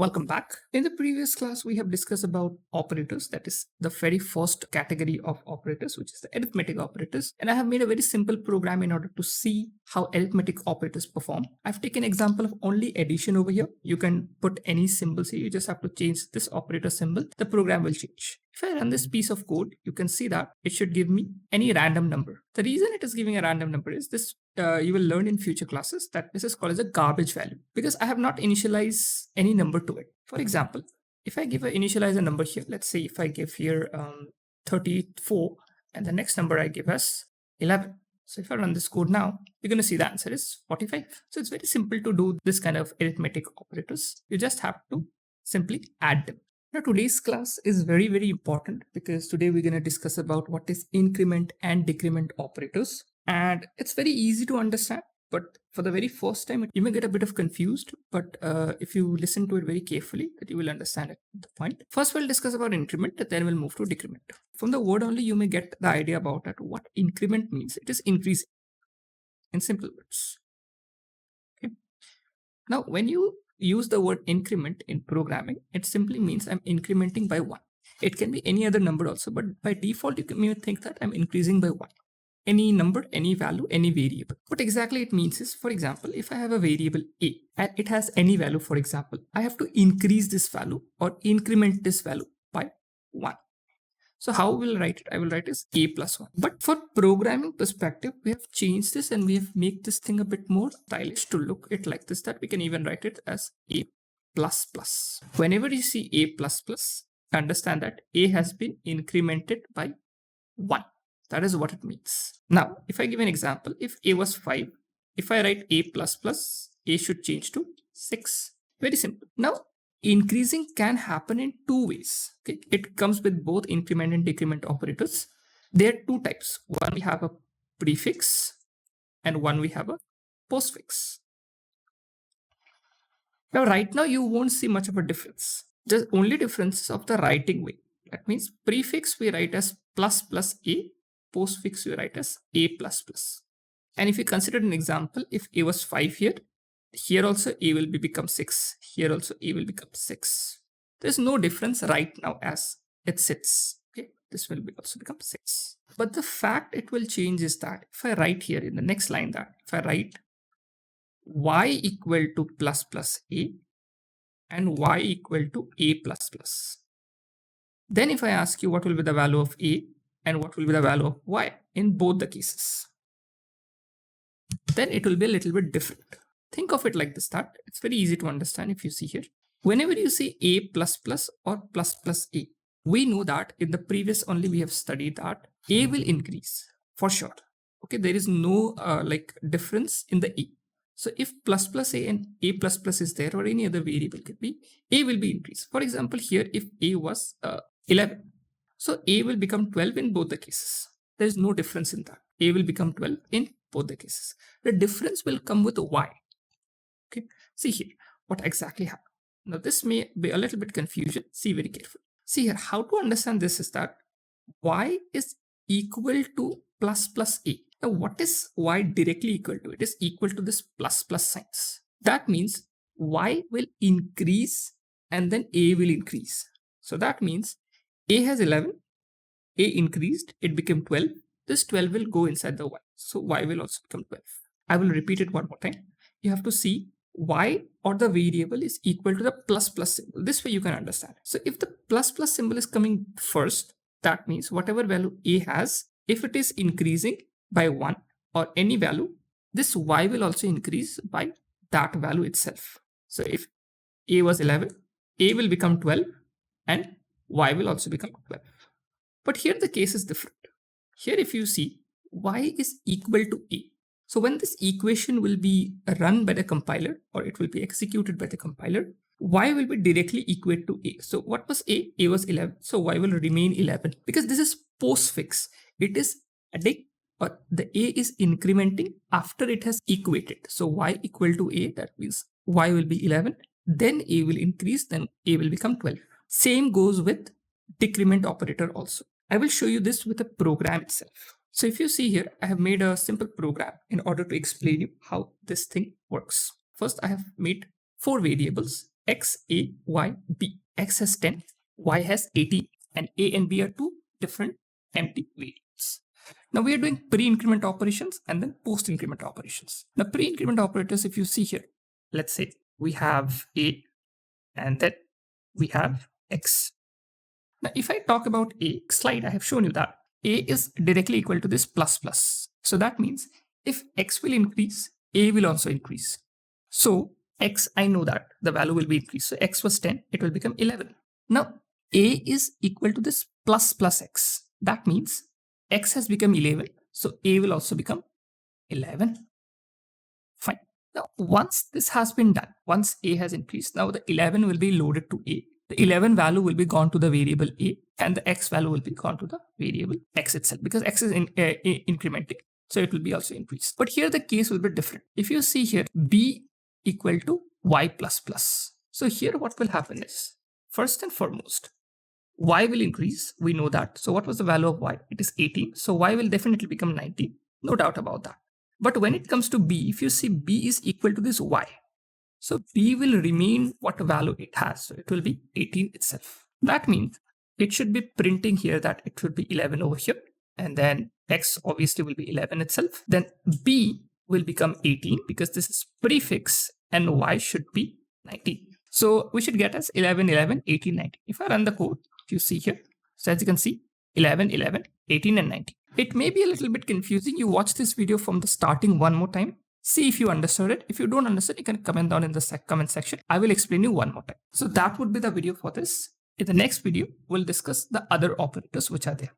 Welcome back. In the previous class, we have discussed about operators, that is the very first category of operators, which is the arithmetic operators. And I have made a very simple program in order to see how arithmetic operators perform. I've taken example of only addition over here. You can put any symbols here. You just have to change this operator symbol. The program will change. If I run this piece of code, you can see that it should give me any random number. The reason it is giving a random number is this. You will learn in future classes that this is called as a garbage value because I have not initialized any number to it. For example, if I initialize a number here, let's say if I give here 34 and the next number I give as 11. So if I run this code now, you're going to see the answer is 45. So it's very simple to do this kind of arithmetic operators. You just have to simply add them. Now today's class is very, very important because today we're going to discuss about what is increment and decrement operators. And it's very easy to understand, but for the very first time, you may get a bit of confused, but if you listen to it very carefully, that you will understand it. The point. First, we'll discuss about increment, then we'll move to decrement. From the word only, you may get the idea about that. What increment means, it is increasing in simple words. Okay. Now, when you use the word increment in programming, it simply means I'm incrementing by 1. It can be any other number also, but by default, you may think that I'm increasing by 1. Any number, any value, any variable. What exactly it means is, for example, if I have a variable a and it has any value, for example, I have to increase this value or increment this value by 1. So how will I write it? I will write as a plus 1. But for programming perspective, we have changed this and we have made this thing a bit more stylish to look it like this, that we can even write it as a plus plus. Whenever you see a plus plus, understand that a has been incremented by 1. That is what it means. Now, if I give an example, if a was 5, if I write a plus plus, a should change to 6. Very simple. Now, increasing can happen in 2 ways. Okay, it comes with both increment and decrement operators. There are 2 types. One we have a prefix and one we have a postfix. Now, right now you won't see much of a difference. The only difference is of the writing way. That means prefix we write as plus plus a. Postfix we write as a plus plus. And if you consider an example, if a was 5 here also a will become 6. Here also a will become 6. There's no difference right now as it sits. Okay, this will also become 6. But the fact it will change is that if I write here in the next line that if I write y equal to plus plus a and y equal to a plus plus, then if I ask you what will be the value of a and what will be the value of y in both the cases, then it will be a little bit different. Think of it like this, that it's very easy to understand. If you see here, whenever you see a plus plus or plus plus a, we know that in the previous only we have studied that a will increase for sure. Okay, there is no difference in the a. So if plus plus a and a plus plus is there or any other variable could be, a will be increased. For example, here if a was 11, so a will become 12 in both the cases. There is no difference in that. A will become 12 in both the cases. The difference will come with y. Okay, see here what exactly happened. Now this may be a little bit confusion. See very carefully. See here, how to understand this is that y is equal to plus plus a. Now what is y directly equal to? It is equal to this plus plus signs. That means y will increase and then a will increase. So that means a has 11, a increased, it became 12. This 12 will go inside the y. So y will also become 12. I will repeat it one more time. You have to see y or the variable is equal to the plus plus symbol. This way you can understand. So if the plus plus symbol is coming first, that means whatever value a has, if it is increasing by 1 or any value, this y will also increase by that value itself. So if a was 11, a will become 12 and y will also become 12. But here the case is different. Here if you see, y is equal to a. So when this equation will be run by the compiler or it will be executed by the compiler, y will be directly equal to a. So what was a? A was 11. So y will remain 11 because this is postfix. It is adding or the a is incrementing after it has equated. So y equal to a, that means y will be 11. Then a will increase, then a will become 12. Same goes with decrement operator also. I will show you this with a program itself. So if you see here, I have made a simple program in order to explain you how this thing works. First, I have made 4 variables. X, A, Y, B. X has 10, Y has 18, and A and B are two different empty variables. Now we are doing pre-increment operations and then post-increment operations. Now pre-increment operators, if you see here, let's say we have A and then we have X. Now if I talk about A, slide, I have shown you that A is directly equal to this plus plus. So that means if X will increase, A will also increase. So X, I know that the value will be increased. So X was 10, it will become 11. Now A is equal to this plus plus X. That means X has become 11. So A will also become 11. Fine. Now once this has been done, once A has increased, now the 11 will be loaded to A. The 11 value will be gone to the variable A and the X value will be gone to the variable X itself because X is incrementing. So it will be also increased. But here the case will be different. If you see here, B equal to Y plus plus. So here what will happen is, first and foremost, Y will increase. We know that. So what was the value of Y? It is 18. So Y will definitely become 19. No doubt about that. But when it comes to B, if you see B is equal to this Y, so B will remain what value it has. So it will be 18 itself. That means it should be printing here that it should be 11 over here. And then X obviously will be 11 itself. Then B will become 18 because this is prefix and Y should be 19. So we should get as 11, 11, 18, 19. If I run the code, you see here, so as you can see, 11, 11, 18 and 19. It may be a little bit confusing. You watch this video from the starting one more time. See if you understood it. If you don't understand, you can comment down in the comment section. I will explain you one more time. So that would be the video for this. In the next video, we'll discuss the other operators which are there.